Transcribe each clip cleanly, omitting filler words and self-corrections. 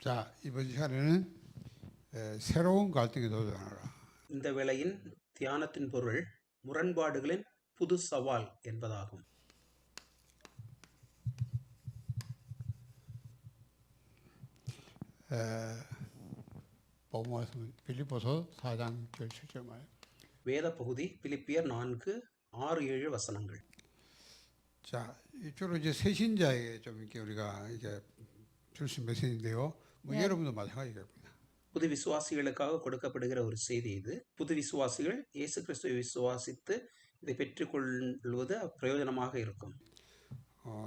자, 이번 시간에는 새로운 갈등에 도전하라. இந்த வேளையின் தியானத்தின் பொருள் முரண்பாடுகளின் புது சவால் என்பதாகும். 본문 말씀은 빌립보서 4장 17절 말. வேத பகுதி பிலிப்பியர் 4, 6, 7 வசனங்கள். 자, 이쪽으로 이제 새신자에게 좀 이렇게 우리가 이제 줄 수 있는 메시지인데요. 뭐 여러분도 마찬가지입니다. புது விசுவாசிகளுக்காக கொடுக்கப்படுகிற ஒரு செய்தி இது. புது விசுவாசிகள் இயேசு கிறிஸ்துவை விசுவாசித்து இதை பெற்றுக்கொள்வது பிரயோஜனமாக இருக்கும்.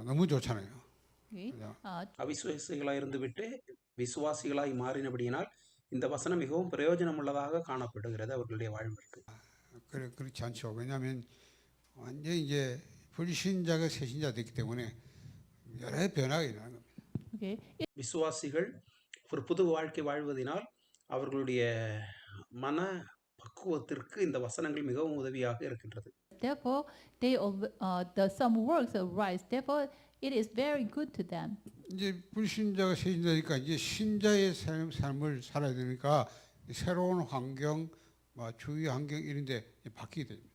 너무 좋잖아요. அவிசுவாசிகளாக இருந்துவிட்டு விசுவாசிகளாய் மாறினபடியினால் இந்த வசனம் மிகவும் பிரயோஜனமுள்ளதாக காணப்படுகிறது அவர்களுடைய வாழ்விற்கு. 그렇지 않죠. 왜냐하면 완전 이제 불신자가 새신자 됐기 때문에 여러 변화가 일어나는 겁니다. விசுவாசிகள் ஒரு புது வாழ்க்கை வாழ்வதனால் அவர்களுடைய மன பக்குவத்திற்கு இந்த வசனங்கள் மிகவும் உதவியாக இருக்கின்றது. Therefore, some works arise. Therefore, it is very good to them. 이제 불신자가 새신자니까 이제 신자의 삶을 살아야 되니까 새로운 환경, 주위 환경 이런데 바뀌게 됩니다.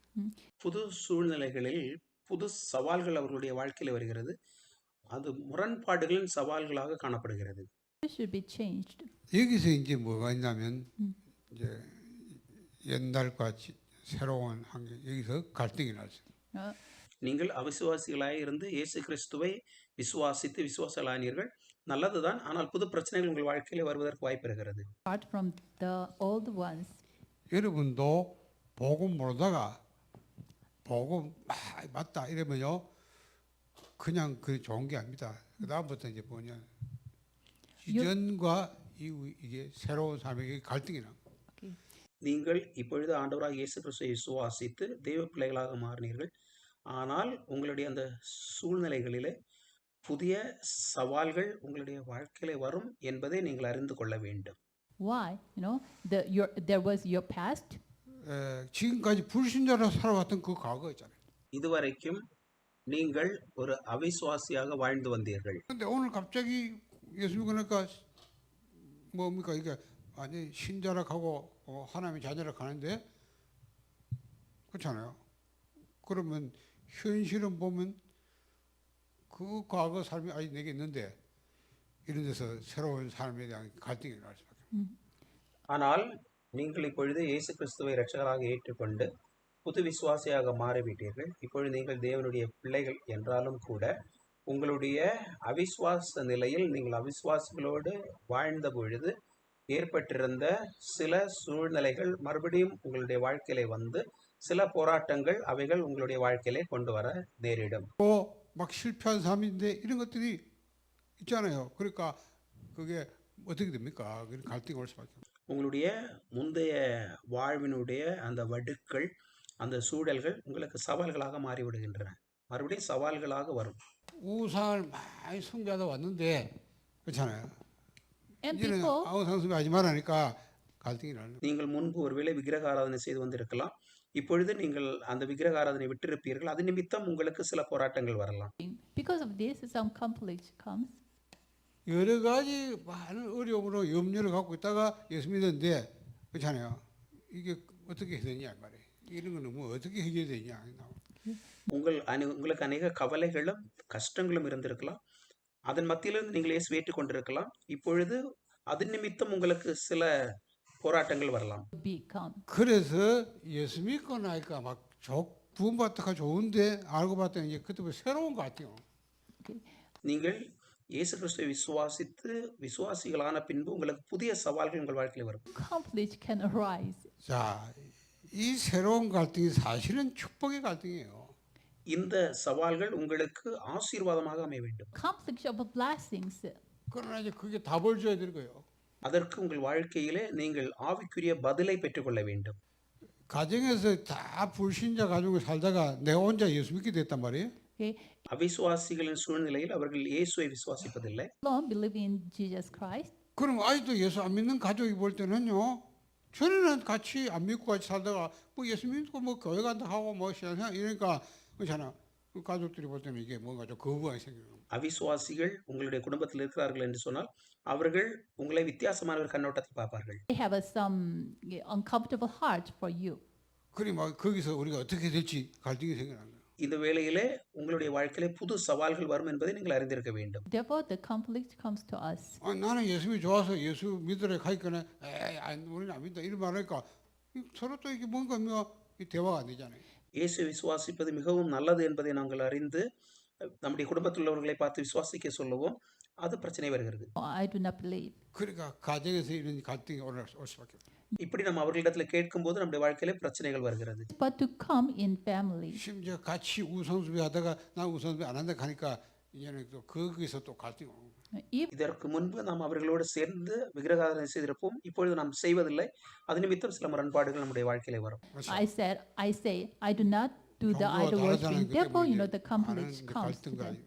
புது சூழ்நிலைகளில் புது சவால்கள் அவர்களுடைய வாழ்க்கையில் வருகிறது. அது முரண்பாடுகளின் சவால்களாக காணப்படுகிறது. It should be changed. 여기서 이제 뭐가 있냐면 이제 옛날과 새로운 환경 여기서 갈등이 났어요. நீங்கள் அவிசுவாசிகளாய் இருந்து இயேசு கிறிஸ்துவை விசுவாசித்து விசுவாசலானீர்கள் நல்லதுதான். ஆனால் புது பிரச்சனைகள் உங்கள் வாழ்க்கையில் வருவதற்கு வாய்ப்பு இருக்கிறது. Apart from the old ones. 여러분도 복음 모르다가 복음 맞다 이러면요 그냥 그 좋은 게 아닙니다. 그 다음부터 이제 뭐냐 이전과 이후 이게 새로운 삶의 갈등이 나. நீங்கள் இப்பொழுது ஆண்டவராக இயேசு கிறிஸ்துவை விசுவாசித்து தெய்வ பிள்ளைகளாக மாறினீர்கள். ஆனால் உங்களுடைய அந்த சூழ்நிலைகளிலே புதிய சவால்கள் உங்களுடைய வாழ்க்கையிலே வரும் என்பதை நீங்கள் அறிந்து கொள்ள வேண்டும். Why? There was your past. 지금까지 불신자로 살아왔던 그 과거 있잖아요. இதுவரைக்கும் நீங்கள் ஒரு அவிசுவாசியாக வாழ்ந்து வந்தீர்கள். 근데 오늘 갑자기 예수 믿으니까 뭡니까 이게 아니 신자라 하고 하나님의 자녀라 하는데 그렇잖아요. 그러면 현실은 보면 그 과거 삶이 아직 내게 있는데 이런 데서 새로운 삶에 대한 갈등이 날 수밖에. ஆனால் நீங்கள் இப்பொழுது இயேசு கிறிஸ்துவை இரட்சகராக ஏற்றுக்கொண்டு புது விசுவாசியாக மாறிவிட்டீர்கள். இப்பொழுது நீங்கள் தேவனுடைய பிள்ளைகள் என்றாலும் கூட உங்களுடைய அவிசுவாச நிலையில் நீங்கள் அவிசுவாசிகளோடு வாழ்ந்த பொழுது ஏற்பட்டிருந்த சில சூழ்நிலைகள் மறுபடியும் உங்களுடைய வாழ்க்கையில வந்து சில போராட்டங்கள் அவைகள் உங்களுடைய வாழ்க்கையிலே கொண்டு வர நேரிடும். 막 실패한 삶인데 이런 것들이 있잖아요. 그러니까 그게 어떻게 됩니까? 갈등이 올 수밖에. உங்களுடைய முந்தைய வாழ்வினுடைய அந்த வடுக்கள் அந்த சூழல்கள் உங்களுக்கு சவால்களாக மாறிவிடுகின்றன. மறுபடியும் சவால்களாக வரும். 우상을 많이 숭배하다 왔는데 그렇잖아요. And 이제는 people, 우상 숭배하지 말라니까 갈등이 나는. நீங்கள் முன்பு ஒருவேளை விக்கிரக ஆராதனை செய்து வந்திருக்கலாம். இப்பொழுது நீங்கள் அந்த விக்கிரக ஆராதனை விட்டிருப்பீர்கள். அது நிமித்தம் உங்களுக்கு சில போராட்டங்கள் வரலாம். because of this, some conflict comes. 여러 가지 많은 어려움으로 염려를 갖고 있다가 예수 믿었는데 그렇잖아요. 이게 어떻게 해야 되냐 말이에요. 이런 거는 뭐 어떻게 해결되냐. உங்களுக்கு அநேக கவலைகளும் கஷ்டங்களும் இருந்திருக்கலாம். அதன் மத்தியிலிருந்து நீங்கள் இயேசுவை ஏற்றுக்கொண்டிருக்கலாம். இப்பொழுது அது நிமித்தம் உங்களுக்கு சில போராட்டங்கள் வரலாம். 그래서 예수 믿고 나니까 막 구원받다가 좋은데 알고 봤더니 이제 그때부터 새로운 것 같아요. நீங்கள் இயேசு கிறிஸ்துவை விசுவாசித்து விசுவாசிகளான பின்பு உங்களுக்கு புதிய சவால்கள் உங்கள் வாழ்க்கையில் வரும். Conflict can arise. 자, 이 새로운 갈등이 사실은 축복의 갈등이에요. இந்த சவால்கள் உங்களுக்கு ஆசீர்வாதமாக அமைய வேண்டும். Conflict of blessings. 그러나 이제 그게 답을 줘야 되는 거예요. அதற்கு உங்கள் வாழ்க்கையிலே நீங்கள் ஆவிக்குரிய பதிலை பெற்றுக்கொள்ள வேண்டும். 가정에서 다 불신자 가지고 살다가 내 혼자 예수 믿게 됐단 말이에요. அவிசுவாசிகளின் சூழ்நிலையில் அவர்கள் இயேசுவை விசுவாசிப்பதில்லை. Don't believe in Jesus Christ. 그럼 아직도 예수 안 믿는 가족이 볼 때는요. 전에는 같이 안 믿고 같이 살다가 뭐 예수 믿고 뭐 교회 간다 하고 뭐 신앙생활 이러니까 그렇잖아. 그 가족들이 볼 때는 이게 뭔가 좀 거부감이 생기는 거예요. அவிசுவாசிகள் உங்களுடைய குடும்பத்தில் இருக்கிறார்கள் என்று சொன்னால் அவர்கள் உங்களை வித்தியாசமான ஒரு கண்ணோட்டத்தில் பார்ப்பார்கள். They have some uncomfortable heart for you. 그리 막 거기서 우리가 어떻게 될지 갈등이 생겨나는 거예요. இந்த வேளையிலே உங்களுடைய வாழ்க்கையிலே புது சவால்கள் வரும் என்பதை நீங்கள் அறிந்திருக்க வேண்டும். Therefore, the conflict comes to us. 나는 예수님이 좋아서 예수 믿으러 가니까는 우리는 안 믿다 이런 말하니까 서로 또 이게 뭔가 대화가 안 되잖아요. இயேசு விசுவாசிப்பது மிகவும் நல்லது என்பதை நாங்கள் அறிந்து நம்முடைய குடும்பத்தில் உள்ளவர்களை பார்த்து விசுவாசிக்க சொல்லுவோம், அது பிரச்சனை வருகிறது. I do not believe. 그러니까 가정에서 이런 갈등이 올 수밖에 없어요. இப்படி நம்ம அவர்களிடத்தில் கேட்கும்போது நம்முடைய வாழ்க்கையிலே பிரச்சனைகள் வருகிறது. But to come in family. 심지어 같이 우선수비 하다가 난 우선수비 안 한다 하니까 이제는 또 거기서 또 갈등이 오는 거예요. If இதற்கு முன்பு நாம் அவர்களோடு சேர்ந்து விக்கிரகாராதனை செய்திருப்போம், இப்பொழுது நாம் செய்வதில்லை. அது நிமித்தம் சில முரண்பாடுகள் நம்முடைய வாழ்க்கையிலே வரும். I say, I do not do the 종교가 idol 다르다는 worshiping. 것 Therefore, 때문에 the 이제 conflict 많은 comes to 갈등과 them.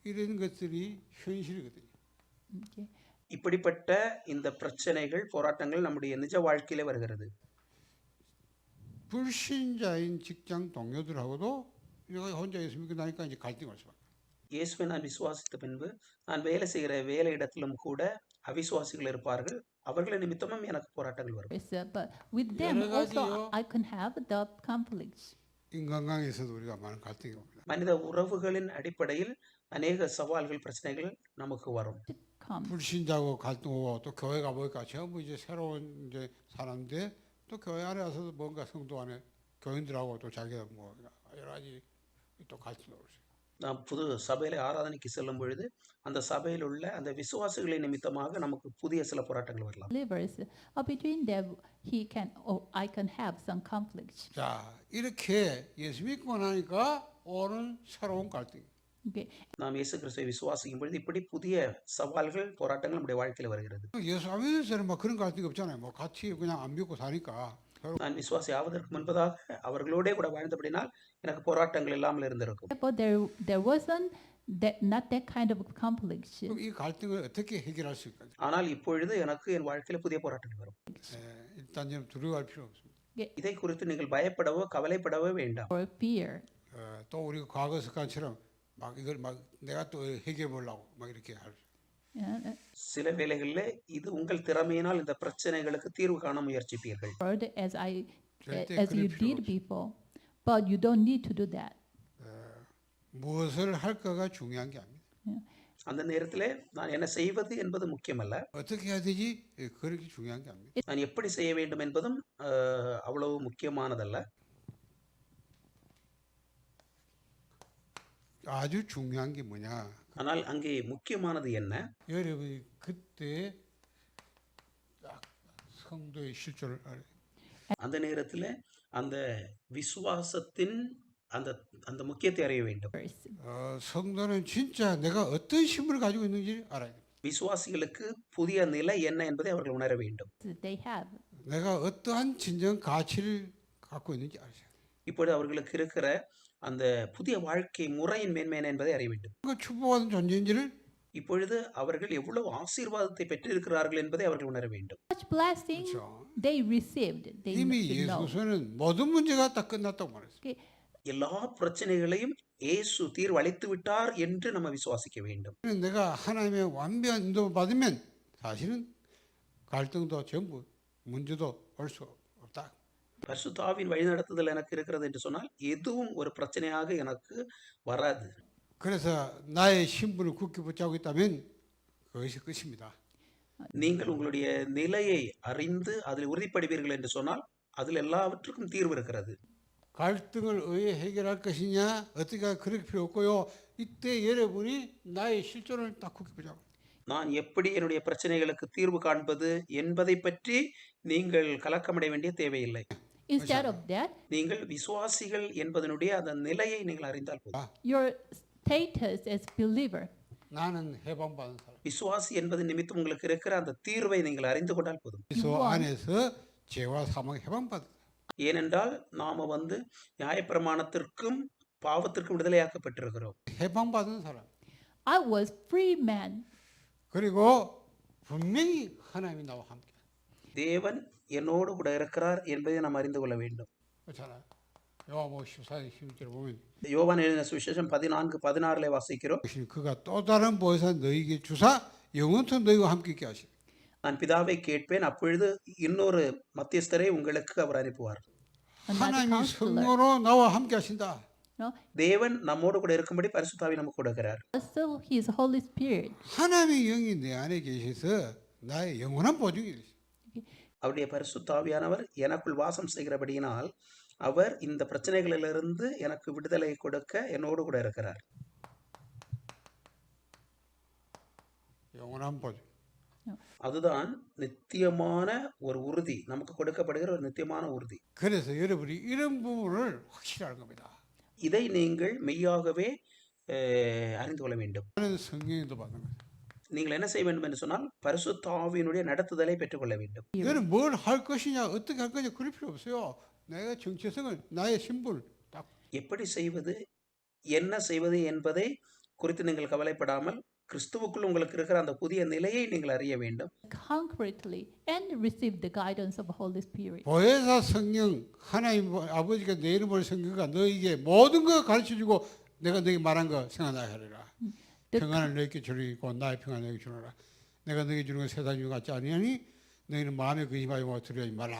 이런 것들이 현실이거든요. Okay. இப்படிப்பட்ட இந்த பிரச்சனைகள் போராட்டங்கள் நம்முடைய நிஜ வாழ்க்கையிலே வருகிறது. 불신자인 직장 동료들하고도 내가 혼자 예수 믿고 나니까 이제 갈등이 올 수밖에. இயேசுவை நான் விசுவாசித்த பின்பு நான் வேலை செய்கிற வேலையிடத்திலும் கூட அவிசுவாசிகள் இருப்பார்கள். அவர்களை நிமித்தமும் எனக்கு போராட்டங்கள் வரும். Yes, but with them 여러 also 가지요. I can have the conflicts. 인간관계에서도 우리가 많은 갈등이 옵니다. மனித உறவுகளின் அடிப்படையில் அநேக சவால்கள் பிரச்சனைகள் நமக்கு வரும். Come. 불신자하고 갈등 오고 또 교회 가보니까 전부 이제 새로운 이제 사람인데 또 교회 안에 와서도 뭔가 성도 안에 교인들하고 또 자기가 뭐 여러 가지 또 갈등이 오고 있어요. நாம் புது சபையில ஆராதனைக்கு செல்லும் பொழுது அந்த சபையில் உள்ள அந்த விசுவாசிகளை நிமித்தமாக நமக்கு புதிய சில போராட்டங்கள் வரலாம். Believers, between them, I can have some conflicts. 자 이렇게 예수 믿고 나니까 오는 새로운 갈등. Okay. நாம் இயேசு கிறிஸ்துவை விசுவாசிக்கும் பொழுது இப்படி புதிய சவால்கள் போராட்டங்கள் நம்முடைய வாழ்க்கையில் வருகிறது. 예수 안 믿을 때는 막 그런 갈등이 없잖아요. 뭐 같이 그냥 안 믿고 사니까. நான் விசுவாசி ஆவதற்கு முன்பதாக அவர்களோடே கூட வாழ்ந்தபடினால் எனக்கு போராட்டங்கள் இல்லாமல் இருந்திருக்கும். Therefore, there wasn't not that kind of conflict. 그럼 이 갈등을 어떻게 해결할 수 있을까요? ஆனால் இப்பொழுது எனக்கு என் வாழ்க்கையில் புதிய போராட்டங்கள் வரும். 일단 좀 두려워할 필요 없습니다. இதை குறித்து நீங்கள் பயப்படவோ கவலைப்படவோ வேண்டாம். Or fear. 또 우리가 과거 습관처럼 막 이걸 막 내가 또 해결해 보려고 막 이렇게 할. சில வேளைகளிலே இது உங்கள் திறமையினால் இந்த பிரச்சனைகளுக்கு தீர்வு காண முயற்சிப்பீர்கள். As you did before, but you don't need to do that. 무엇을 할까가 중요한 게 아닙니다. அந்த நேரத்திலே நான் என்ன செய்வது என்பது முக்கியமல்ல. 어떻게 해야 되지? 그렇게 중요한 게 아닙니다. நான் எப்படி செய்ய வேண்டும் என்பதும் அவ்வளவு முக்கியமானதல்ல. 아주 중요한 게 뭐냐? ஆனால் அங்கே முக்கியமானது என்ன? 여러분이 그때 딱 성도의 실존을 அந்த நேரத்தில் அந்த விசுவாசத்தின் அந்த அந்த முக்கியத்தை அறிய வேண்டும். 성도는 진짜 내가 어떤 신분을 가지고 있는지 알아야 돼요. விசுவாசிகளுக்கு புதிய நிலை என்ன என்பதை அவர்கள் உணர வேண்டும். They have. 내가 어떠한 진정 가치를 갖고 있는지 알아야 돼요. இப்பொழுது அவர்களுக்கு இருக்கிற அந்த புதிய வாழ்க்கை முறையின் மேன்மை என்ன என்பதை அறிய வேண்டும். 그 축복받은 존재인지를 இப்பொழுது அவர்கள் எவ்வளவு ஆசீர்வாதத்தை பெற்றிருக்கிறார்கள் என்பதை அவர்கள் உணர வேண்டும். Such blessing they received. They 이미 know. 예수는 모든 문제가 다 끝났다고 말했어요. Okay. எல்லா பிரச்சனைகளையும் இயேசு தீர்வு அளித்து விட்டார் என்று நம்ம விசுவாசிக்க வேண்டும். 내가 하나님의 완벽한 인도 받으면 사실은 갈등도 전부 문제도 올 수 없다. பரிசுத்த ஆவியின் வழிநடத்துதல் எனக்கு இருக்கிறது என்று சொன்னால் எதுவும் ஒரு பிரச்சனையாக எனக்கு வராது. 그래서 나의 신분을 굳게 붙잡고 있다면 그것이 끝입니다. நீங்கள் உங்களுடைய நிலையை அறிந்து அதில் உறுதிப்படுவீர்கள் என்று சொன்னால் அதில் எல்லாவற்றுக்கும் தீர்வு இருக்கிறது. 갈등을 어떻게 해결할 것이냐 어떻게 그럴 필요 없고요. 이때 여러분이 나의 실존을 딱 굳게 붙잡고 நான் எப்படி என்னுடைய பிரச்சனைகளுக்கு தீர்வு காண்பது என்பதை பற்றி நீங்கள் கலக்கமடைய வேண்டிய தேவையில்லை. Instead of that, நீங்கள் விசுவாசிகள் என்பதனுடைய அந்த நிலையை நீங்கள் அறிந்தால் போதும். your status as believer. 나는 해방받은 사람. விசுவாசி என்பது நிமித்தம் உங்களுக்கு இருக்கிற அந்த தீர்வை நீங்கள் அறிந்து கொண்டால் போதும். 그래서 안에서 죄와 사망 해방받은. ஏனென்றால் நாம நியாயப்பிரமாணத்திற்கும் பாவத்திற்கும் விடுதலையாக்கப்பட்டிருக்கிறோம். 해방받은 사람. I was free man. 그리고 분명히 하나님이 나와 함께. தேவன் என்னோடு கூட இருக்கிறார் என்பதை நாம் அறிந்து கொள்ள வேண்டும். 그렇잖아요. 요한복음 14장 16절 보면 யோவான் எழுதின சுவிசேஷம் 14:16 வாசிக்கிறோம். 그가 또 다른 보혜사 너희에게 주사 영원토록 너희와 함께 있게 하시고 நான் பிதாவை கேட்பேன், அப்பொழுது இன்னொரு மத்தியஸ்தரை உங்களுக்கு அவர் அனுப்புவார். Another 하나님이 counselor. 성령으로 나와 함께 하신다. No? தேவன் நம்மோடு கூட இருக்கும்படி பரிசுத்த ஆவி நமக்கு கொடுக்கிறார். Also His Holy Spirit. 하나님의 영이 내 안에 계셔서 나의 영원한 보증이 되시. அவருடைய பரிசுத்த ஆவியானவர் எனக்குள் வாசம் செய்கிறபடியினால் அவர் இந்த பிரச்சனைகளிலிருந்து எனக்கு விடுதலை கொடுக்க என்னோடு கூட இருக்கிறார். 영원한 보증. அதுதான் நித்தியமான ஒரு உறுதி, நமக்கு கொடுக்கப்படுகிற ஒரு நித்தியமான உறுதி. 그래서 여러분이 이런 부분을 확실하는 겁니다. இதை நீங்கள் மெய்யாகவே அறிந்து கொள்ள வேண்டும். 나는 성령도 받는 거예요. நீங்கள் என்ன செய்ய வேண்டும் என்று சொன்னால் பரிசுத்த ஆவியினுடைய நடத்துதலை பெற்றுக்கொள்ள வேண்டும். 너는 뭘 할 것이냐 어떻게 할 거냐 그럴 필요 없어요. 내가 정체성을 나의 신분 딱 எப்படி செய்வது, என்ன செய்வது என்பதை குறித்து நீங்கள் கவலைப்படாமல் கிறிஸ்துவுக்குள் உங்களுக்கு இருக்கிற அந்த புதிய நிலையை நீங்கள் அறிய வேண்டும். Concretely and receive the guidance of the Holy Spirit. 보혜사 성령 하나님 아버지가 내 이름을 성경가 너에게 모든 걸 가르쳐주고 내가 너에게 말한 거 생각나게 하리라. 평안을 너에게 주리고 나의 평안을 너에게 주노라. 내가 너에게 주는 건 세상 중 같지 아니하니 너희는 마음에 근심하지 두려워하지 말라.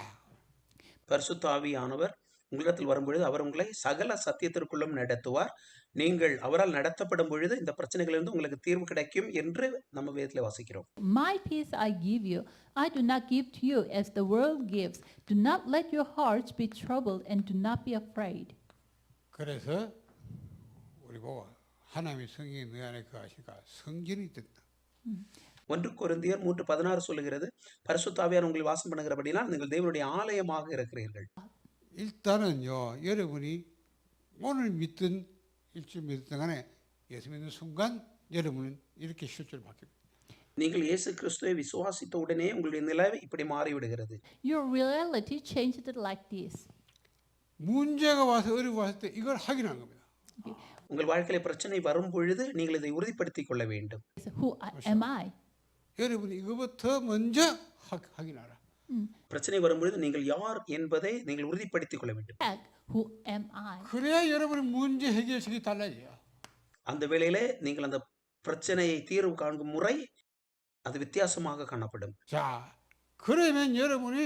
பரிசுத்த ஆவியானவர் உங்களிடத்தில் வரும்பொழுது அவர் உங்களை சகல சத்தியத்திற்குள்ளும் நடத்துவார். நீங்கள் அவரால் நடத்தப்படும் பொழுது இந்த பிரச்சனைகளிலிருந்து உங்களுக்கு தீர்வு கிடைக்கும் என்று நம்ம வேதத்தில் வாசிக்கிறோம். My peace I give you, I do not give to you as the world gives. Do not let your hearts be troubled and do not be afraid. 그래서 우리 보고 하나님의 성령이 너 안에 거하시니까 성전이 된다. 1 கொரிந்தியர் 3:16 சொல்லுகிறது, பரிசுத்த ஆவியானவர் உங்களில் வாசம் பண்ணுகிறபடினால் நீங்கள் தேவனுடைய ஆலயமாக இருக்கிறீர்கள். 일단은요 여러분이 오늘 믿든 일주일 믿든 간에 예수 믿는 순간 여러분은 이렇게 실제로 바뀝니다. நீங்கள் இயேசு கிறிஸ்துவை விசுவாசித்த உடனே உங்களுடைய நிலை இப்படி மாறிவிடுகிறது. Your reality changed like this. 문제가 와서 어려워 왔을 때 이걸 확인한 겁니다. உங்கள் வாழ்க்கையில பிரச்சனை வரும் பொழுது நீங்கள் இதை உறுதிப்படுத்திக் கொள்ள வேண்டும். Who am I? 여러분이 이거부터 먼저 확인하라. பிரச்சனை வரும் பொழுது நீங்கள் யார் என்பதை நீங்கள் உறுதிப்படுத்திக் கொள்ள வேண்டும். Who am I? 그래야 여러분의 문제 해결책이 달라져요. அந்த வேளையிலே நீங்கள் அந்த பிரச்சனையை தீர்வு காணும் முறை அது வித்தியாசமாக காணப்படும். 자, 그러면 여러분이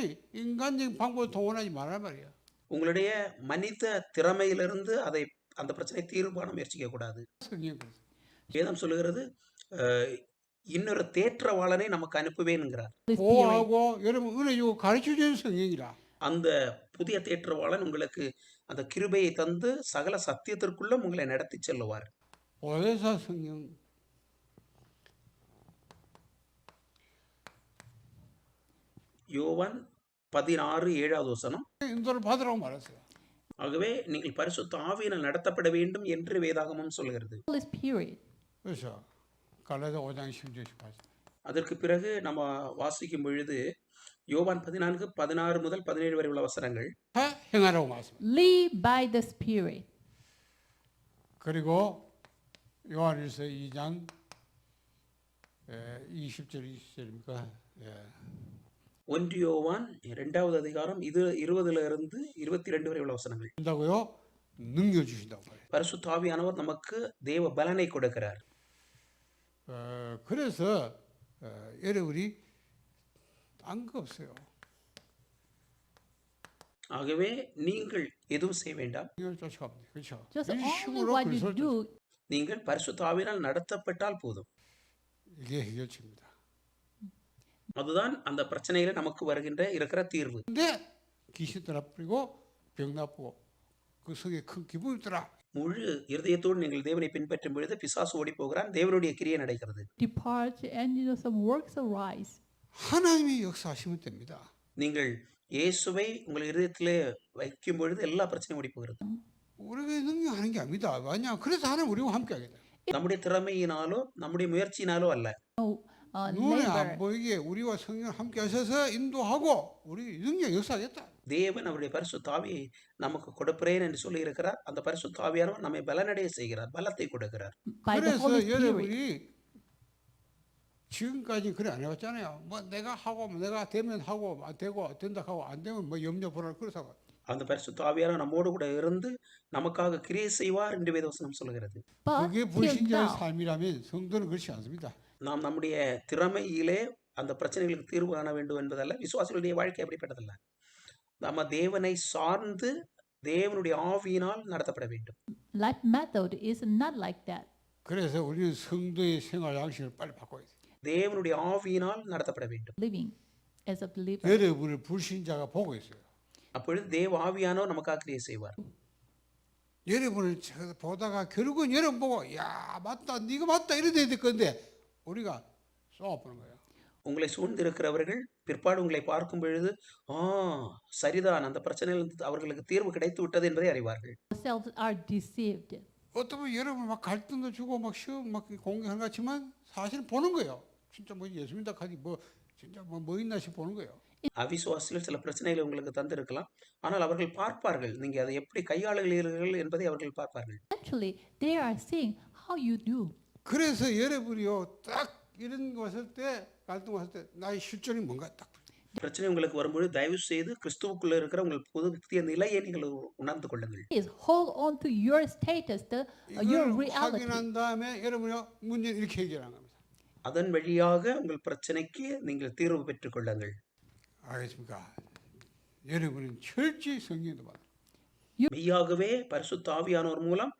인간적인 방법을 동원하지 말란 말이에요. உங்களுடைய மனித திறமையிலிருந்து அதை அந்த பிரச்சனை தீர்வு காண முயற்சிக்க கூடாது. 성경 வேதம் சொல்லுகிறது, இன்னொரு தேற்றவாளனை நமக்கு அனுப்புவேன்கிறார். 보호하고 여러분 은혜 주고 가르쳐 주는 성령이라. அந்த புதிய தேற்றவாளன் உங்களுக்கு அந்த கிருபையை தந்து சகல சத்தியத்திற்குள்ளும் உங்களை நடத்தி செல்லுவார். 보혜사 성령. யோவான் 16:7 வசனம். 인도를 받으라고 말했어요. ஆகவே நீங்கள் பரிசுத்த ஆவியினால் நடத்தப்பட வேண்டும் என்று வேதாகமம் சொல்கிறது. Holy Spirit. 그래서 갈라디아 5장 10절 18절. அதற்கு பிறகு நம்ம வாசிக்கும் பொழுது யோவான் 14:16 முதல் 17 வரை உள்ள வசனங்கள், 다 행하라고 말씀합니다. Live by the Spirit. 그리고 요한일서 2장 20절 20절입니까? 1 யோவான் 2வது அதிகாரம் 20லிருந்து 22 வரை உள்ள வசனங்கள். 준다고요? 능력 주신다고 해요. பரிசுத்த ஆவியானவர் நமக்கு தேவ பலனை கொடுக்கிறார். 그래서 여러분이 딴 거 없어요. ஆகவே நீங்கள் எதுவும் செய்ய வேண்டாம். 이걸 쫓아갑니다. 그렇죠? Just only 일심으로 what you 그리스도를 do. நீங்கள் பரிசுத்த ஆவியினால் நடத்தப்பட்டால் போதும். 이게 해결책입니다. அதுதான் அந்த பிரச்சனையில நமக்கு வருகின்ற இருக்கிற தீர்வு. 근데 귀신 떠나버리고 병 나쁘고 그 성에 큰 기분이 들어. முழு இருதயத்தோடு நீங்கள் தேவனை பின்பற்றும் பொழுது பிசாசு ஓடி போகிறான், தேவனுடைய கிரியை நடக்கிறது. Depart and some works arise. 하나님이 역사하시면 됩니다. நீங்கள் இயேசுவை உங்கள் இருதயத்திலே வைக்கும் பொழுது எல்லா பிரச்சனையும் ஓடி போகிறது. 우리가 능력하는 게 아닙니다. 왜냐? 그래서 하나님 우리와 함께 하겠다. நம்முடைய திறமையினாலோ நம்முடைய முயற்சியினாலோ அல்ல. 눈에 Labor. 안 보이게 우리와 성령 함께 하셔서 인도하고 우리 능력 역사하겠다. தேவன் அவருடைய பரிசுத்த ஆவியை நமக்கு கொடுப்பேன் என்று சொல்லி இருக்கிறார். அந்த பரிசுத்த ஆவியானவர் நம்மை பலனடைய செய்கிறார், பலத்தை கொடுக்கிறார். By the 그래서 Holy Spirit. 여러분이 지금까지 그래 안 해봤잖아요. 뭐 내가 하고 내가 되면 하고 안 되고 된다 하고 안 되면 뭐 염려 불안 그렇다고. அந்த பரிசுத்த ஆவியானவர் நம்மோடு கூட இருந்து நமக்காக கிரியை செய்வார் என்று வேதவசனம் சொல்கிறது. But 그게 till 불신자의 now, 삶이라면 성도는 그렇지 않습니다. நாம் நம்முடைய திறமையிலே அந்த பிரச்சனைகளுக்கு தீர்வு காண வேண்டும் என்பதல்ல. விசுவாசிகளுடைய வாழ்க்கை அப்படிப்பட்டதல்ல. நம்ம தேவனை சார்ந்து தேவனுடைய ஆவியினால் நடத்தப்பட வேண்டும். life method is not like that. 그래서 우리는 성도의 생활 양식을 빨리 바꿔야 돼. தேவனுடைய ஆவியினால் நடத்தப்பட வேண்டும். Living as a believer. 여러분을 불신자가 보고 있어요. அப்பொழுது தேவ ஆவியானவர் நமக்காக கிரியை செய்வார். 여러분을 보다가 결국은 여러분 보고 야 맞다 네가 맞다 이래 될 건데 우리가 쏘아보는 거예요. உங்களை சூழ்ந்திருக்கிறவர்கள் பிற்பாடு உங்களை பார்க்கும் பொழுது சரிதான், அந்த பிரச்சனையிலிருந்து அவர்களுக்கு தீர்வு கிடைத்து விட்டது என்பதை அறிவார்கள். Ourselves are deceived. 어떤 분 여러분 막 갈등도 주고 막 시험 막 공개하는 것 같지만 사실 보는 거예요. 진짜 뭐 예수 믿다 하지 뭐 진짜 뭐 있나 싶어 보는 거예요. அவிசுவாசிகள் சில பிரச்சனைகளை உங்களுக்கு தந்திருக்கலாம். ஆனால் அவர்கள் பார்ப்பார்கள், நீங்க அதை எப்படி கையாளுகிறீர்கள் என்பதை அவர்கள் பார்ப்பார்கள். Actually, they are seeing how you do. 그래서 여러분이요 딱 이런 거 왔을 때 갈등 왔을 때 나의 실존이 뭔가 딱 பிரச்சனை உங்களுக்கு வரும்பொழுது தயவு செய்து கிறிஸ்துவுக்குள்ள இருக்கிற உங்கள் புதிய நிலையை நீங்கள் உணர்ந்து கொள்ளுங்கள். Is hold on to your status, your 이걸 reality. 확인한 다음에 여러분이 문제는 이렇게 해결하는 겁니다. அதன் வழியாக உங்கள் பிரச்சனைக்கு நீங்கள் தீர்வு பெற்றுக் கொள்ளுங்கள். 알겠습니까? 여러분은 철저히 성령도 받아. மெய்யாகவே பரிசுத்த ஆவியானவர் மூலம்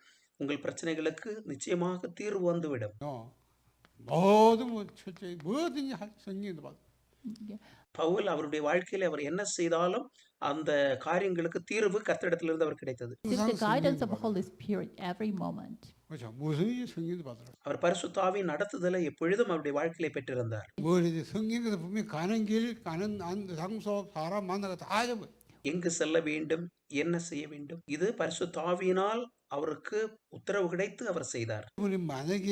உங்கள் பிரச்சனைகளுக்கு நிச்சயமாக தீர்வு வந்துவிடும். 모든 철저히 뭐든지 성령도 받아. பவுல் அவருடைய வாழ்க்கையில அவர் என்ன செய்தாலும் அந்த காரியங்களுக்கு தீர்வு கர்த்தரிடத்திலிருந்து அவர் கிடைத்தது. With the guidance of the Holy Spirit every moment. 그렇죠. 무엇이든지 성령도 받아. அவர் பரிசுத்த ஆவியின் நடத்துதலை எப்பொழுதும் அவருடைய வாழ்க்கையில பெற்றிருந்தார். 뭐든지 성령께서 분명히 가는 길, 가는 장소, 사람 만나가 다 좀. எங்கு செல்ல வேண்டும், என்ன செய்ய வேண்டும், இது பரிசுத்த ஆவியினால் அவருக்கு உத்தரவு கிடைத்து அவர் செய்தார். 우리 만약에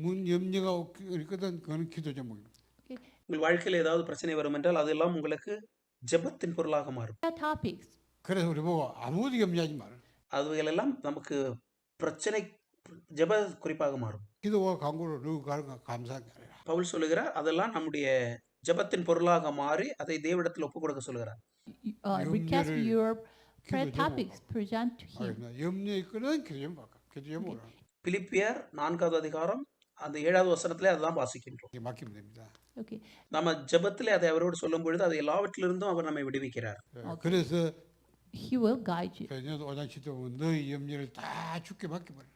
문 염려가 있거든 그건 기도 제목입니다. உங்கள் வாழ்க்கையில் ஏதாவது பிரச்சனை வரும் என்றால் அதெல்லாம் உங்களுக்கு ஜெபத்தின் பொருளாக மாறும். Topics. 그래서 우리 보고 아무도 염려하지 마라. அதுகளெல்லாம் நமக்கு பிரச்சனை ஜெப குறிப்பாக மாறும். 기도와 간구를 누구 감사하게 하라. பவுல் சொல்லுகிறார், அதெல்லாம் நம்முடைய ஜெபத்தின் பொருளாக மாறி அதை தேவனிடத்தில் ஒப்புக் கொடுக்க சொல்லுகிறார். Request your prayer topics, present to him. 염려 있거든 기도 제목 바꿔. 기도 제목을 பிலிப்பியர் 4வது அதிகாரம் அந்த 7வது வசனத்திலே அதுதான் வாசிக்கின்றோம். 맡기면 됩니다. Okay. நம்ம ஜெபத்திலே அதை அவரோடு சொல்லும் பொழுது அது எல்லாவற்றிலிருந்தும் அவர் நம்மை விடுவிக்கிறார். 그래서 He will guide you. 베드로 5장 7절 너희 염려를 다 주께 맡겨버려.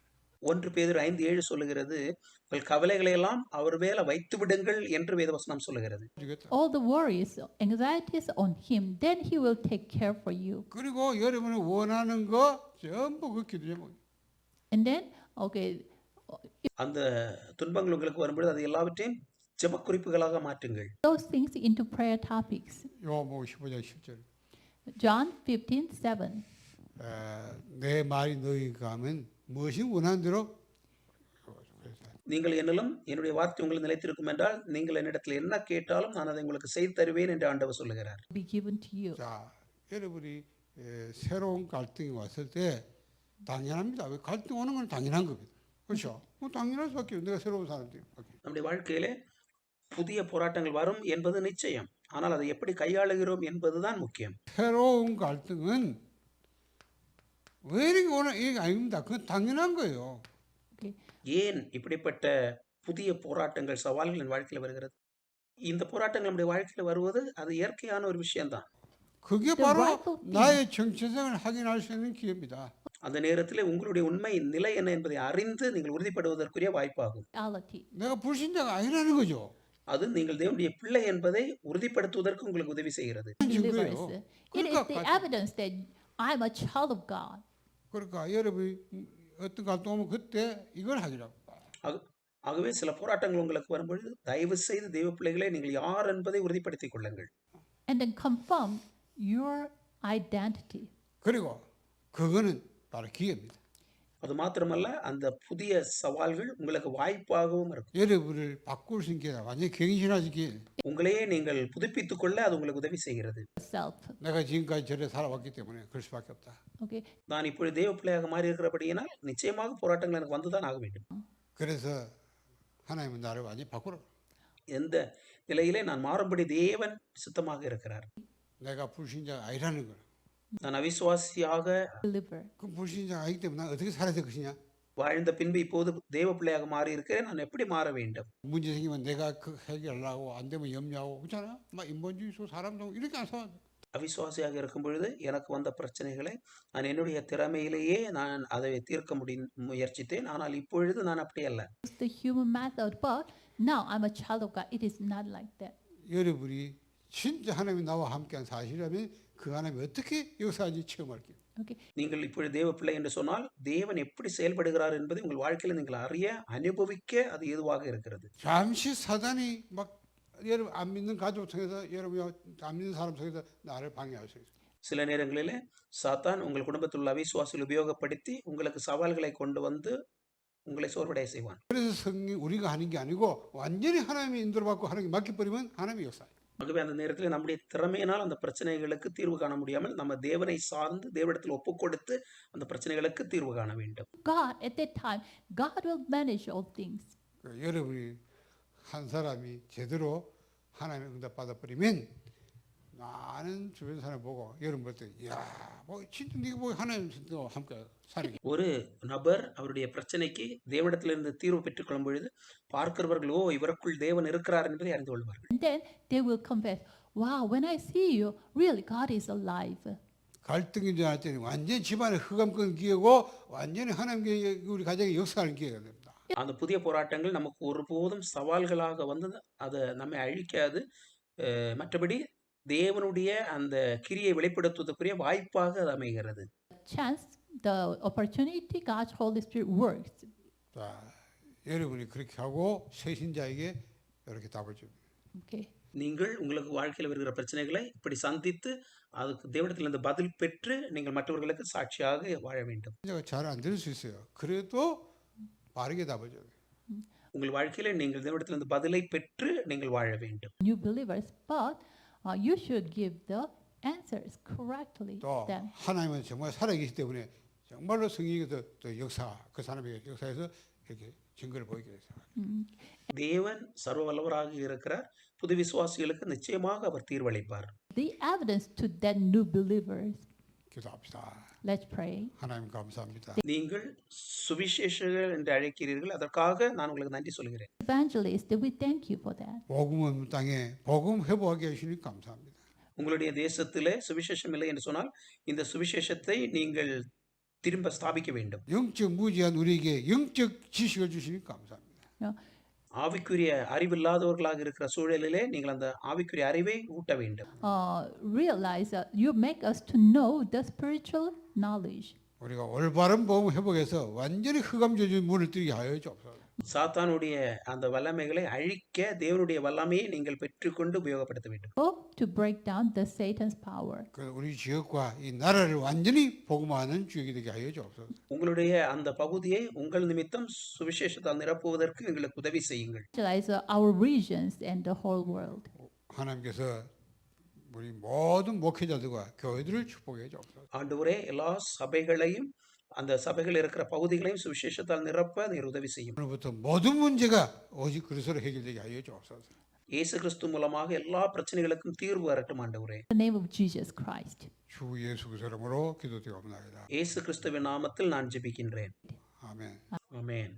1 பேதுரு 5:7 சொல்லுகிறது, உங்கள் கவலைகளை எல்லாம் அவர் மேல வைத்து விடுங்கள் என்று வேதவசனம் சொல்லுகிறது. All the worries, anxieties on him, then he will take care for you. 그리고 여러분이 원하는 거 전부 그 기도 제목. And then, okay, அந்த துன்பங்கள் உங்களுக்கு வரும்பொழுது அது எல்லாவற்றையும் ஜெப குறிப்புகளாக மாற்றுங்கள். those things into prayer topics. 요한복음 15장 10절. John 15:7. 내 말이 너희가 하면 무엇이 원하는 대로 நீங்கள் என்னிலும் என்னுடைய வார்த்தை உங்கள் நிலைத்திருக்கும் என்றால் நீங்கள் என்னிடத்தில் என்ன கேட்டாலும் நான் அதை உங்களுக்கு செய்து தருவேன் என்று ஆண்டவர் சொல்லுகிறார். Be given to you. 자, 여러분이 새로운 갈등이 왔을 때 당연합니다. 왜 갈등 오는 건 당연한 겁니다. 그렇죠? 뭐 당연할 수밖에 없어요. 내가 새로운 사람들이. நம்முடைய வாழ்க்கையிலே புதிய போராட்டங்கள் வரும் என்பது நிச்சயம். ஆனால் அதை எப்படி கையாளுகிறோம் என்பதுதான் முக்கியம். 새로운 갈등은 왜 이렇게 오는 이게 아닙니다. 그건 당연한 거예요. Okay. ஏன் இப்படிப்பட்ட புதிய போராட்டங்கள் சவால்கள் என் வாழ்க்கையில் வருகிறது? இந்த போராட்டங்கள் நம்முடைய வாழ்க்கையில் வருவது அது இயற்கையான ஒரு விஷயம்தான். 그게 바로 나의 정체성을 확인할 수 있는 기회입니다. அந்த நேரத்தில் உங்களுடைய உண்மை நிலை என்ன என்பதை அறிந்து நீங்கள் உறுதிப்படுவதற்குரிய வாய்ப்பாகும். Reality. 내가 불신자가 아니라는 거죠. அது நீங்கள் தேவனுடைய பிள்ளை என்பதை உறுதிப்படுத்துவதற்கு உங்களுக்கு உதவி செய்கிறது. Believers. It is the evidence that I'm a child of God. 그러니까 여러분이 어떤 갈등 오면 그때 이걸 하기라고. ஆகவே சில போராட்டங்கள் உங்களுக்கு வரும்பொழுது தயவு செய்து தெய்வ பிள்ளைகளே நீங்கள் யார் என்பதை உறுதிப்படுத்திக் கொள்ளுங்கள். And then confirm your identity. 그리고 그거는 바로 기회입니다. அது மாத்திரமல்ல, அந்த புதிய சவால்கள் உங்களுக்கு வாய்ப்பாகவும் இருக்கும். 여러분을 바꿀 수 있는 기회, 완전히 갱신하기 기회. உங்களையே நீங்கள் புதுப்பித்துக் கொள்ள அது உங்களுக்கு உதவி செய்கிறது. Self. 내가 지금까지 저래 살아왔기 때문에 그럴 수밖에 없다. Okay. நான் இப்பொழுது தேவ பிள்ளையாக மாறி இருக்கிறபடியினால் நிச்சயமாக போராட்டங்கள் எனக்கு வந்துதான் ஆக வேண்டும். 그래서 하나님은 나를 완전히 바꾸라. எந்த நிலையிலே நான் மாறும்படி தேவன் சித்தமாக இருக்கிறார். 내가 불신자가 아니라는 걸. நான் அவிசுவாசியாக believer. 그 불신자가 아니기 때문에 난 어떻게 살아야 될 것이냐? வாழ்ந்த பின்பு இப்போது தேவ பிள்ளையாக மாறி இருக்கிறேன். நான் எப்படி மாற வேண்டும்? 문제 생기면 내가 그 해결하려고 안 되면 염려하고 그렇잖아. 막 인본주의 속 사람 좀 이렇게 안 살아. அவிசுவாசியாக இருக்கும் பொழுது எனக்கு வந்த பிரச்சனைகளை நான் என்னுடைய திறமையிலேயே நான் அதை தீர்க்க முயற்சித்தேன். ஆனால் இப்பொழுது நான் அப்படி அல்ல. It's the human method, but now I'm a child of God. It is not like that. 여러분이 진짜 하나님이 나와 함께한 사실이라면 그 하나님이 어떻게 역사하는지 체험할게요. Okay. நீங்கள் இப்பொழுது தேவ பிள்ளை என்று சொன்னால் தேவன் எப்படி செயல்படுகிறார் என்பதை உங்கள் வாழ்க்கையில் நீங்கள் அறிய அனுபவிக்க அது ஏதுவாக இருக்கிறது. 잠시 사단이 막 여러분 안 믿는 가족 통해서 여러분 안 믿는 사람 통해서 나를 방해할 수 있어요. சில நேரங்களிலே சாத்தான் உங்கள் குடும்பத்தில் உள்ள அவிசுவாசிகளை உபயோகப்படுத்தி உங்களுக்கு சவால்களை கொண்டு வந்து உங்களை சோர்வடைய செய்வான். 그래서 성령 우리가 하는 게 아니고 완전히 하나님의 인도를 받고 하나님께 맡겨버리면 하나님의 역사예요. ஆகவே அந்த நேரத்தில் நம்முடைய திறமையினால் அந்த பிரச்சனைகளுக்கு தீர்வு காண முடியாமல் நம்ம தேவனை சார்ந்து தேவனிடத்தில் ஒப்புக் கொடுத்து அந்த பிரச்சனைகளுக்கு தீர்வு காண வேண்டும். God, at that time, God will manage all things. 여러분이 한 사람이 제대로 하나님의 응답 받아버리면 많은 주변 사람 보고 여러분 볼 때 야, 뭐 진짜 네가 뭐 하나님과 함께 사는 게 ஒரு நபர் அவருடைய பிரச்சனைக்கு தேவனிடத்திலிருந்து தீர்வு பெற்றுக்கொள்ளும் பொழுது பார்க்கிறவர்கள் ஓ இவருக்குள் தேவன் இருக்கிறார் என்பதை அறிந்து கொள்வார்கள். And then they will confess, wow, when I see you, really God is alive. 갈등이 일어날 때는 완전히 집안에 흑암 끈 기회고 완전히 하나님께 우리 가정에 역사하는 기회가 됩니다. அந்த புதிய போராட்டங்கள் நமக்கு ஒருபோதும் சவால்களாக வந்து அதை நம்மை அழிக்காது. மற்றபடி தேவனுடைய அந்த கிரியை வெளிப்படுத்துவதற்குரிய வாய்ப்பாக அது அமைகிறது. Chance, the opportunity, God's Holy Spirit works. 자, 여러분이 그렇게 하고 새신자에게 이렇게 답을 줍니다. Okay. நீங்கள் உங்களுக்கு வாழ்க்கையில் வருகிற பிரச்சனைகளை இப்படி சந்தித்து அதுக்கு தேவனிடத்திலிருந்து பதில் பெற்று நீங்கள் மற்றவர்களுக்கு சாட்சியாக வாழ வேண்டும். 제가 잘 안 들을 수 있어요. 그래도 빠르게 답을 줘요. உங்கள் வாழ்க்கையில நீங்கள் தேவனிடத்திலிருந்து பதிலை பெற்று நீங்கள் வாழ வேண்டும். New believers, but you should give the answers correctly. 또 Then 하나님은 정말 살아계시기 때문에 정말로 성령께서 또 역사, 그 사람의 역사에서 이렇게 증거를 보이게 됐어요. தேவன் சர்வ வல்லவராக இருக்கிறார். புது விசுவாசிகளுக்கு நிச்சயமாக அவர் தீர்வளிப்பார். the evidence to that new believers. 기도합시다. Let's pray. 하나님 감사합니다. நீங்கள் சுவிசேஷகர் என்று அழைக்கிறீர்கள். அதற்காக நான் உங்களுக்கு நன்றி சொல்கிறேன். Evangelist, we thank you for that. 복음은 땅에 복음 회복하게 하시니 감사합니다. உங்களுடைய தேசத்திலே சுவிசேஷம் இல்லை என்று சொன்னால் இந்த சுவிசேஷத்தை நீங்கள் திரும்ப ஸ்தாபிக்க வேண்டும். 영적 무지한 우리에게 영적 지식을 주시니 감사합니다. You know, ஆவிக்குரிய அறிவில்லாதவர்களாக இருக்கிற சூழலிலே நீங்கள் அந்த ஆவிக்குரிய அறிவை ஊட்ட வேண்டும். realize that you make us to know the spiritual knowledge. 우리가 올바른 복음 회복해서 완전히 흑암저주 문을 뜨게 하여 주옵소서. சாத்தானுடைய அந்த வல்லமைகளை அழிக்க தேவனுடைய வல்லமையை நீங்கள் பெற்றுக்கொண்டு உபயோகப்படுத்த வேண்டும். Hope to break down the Satan's power. 그 우리 지역과 이 나라를 완전히 복음화하는 지역이 되게 하여 주옵소서. உங்களுடைய அந்த பகுதியை உங்கள் நிமித்தம் சுவிசேஷத்தால் நிரப்புவதற்கு எங்களுக்கு உதவி செய்யுங்கள். Evangelize our regions and the whole world. 하나님께서 우리 모든 목회자들과 교회들을 축복해 주옵소서. ஆண்டவரே எல்லா சபைகளையும் அந்த சபைகள் இருக்கிற பகுதிகளையும் சுவிசேஷத்தால் நிரப்ப நீர் உதவி செய்யும். 오늘부터 모든 문제가 오직 그리스도로 해결되게 하여 주옵소서. இயேசு கிறிஸ்து மூலமாக எல்லா பிரச்சனைகளுக்கும் தீர்வு வரட்டும் ஆண்டவரே. In the name of Jesus Christ. 주 예수 그리스도 이름으로 기도드리옵나이다. இயேசு கிறிஸ்துவின் நாமத்தில் நான் ஜெபிக்கின்றேன். 아멘. ஆமென்.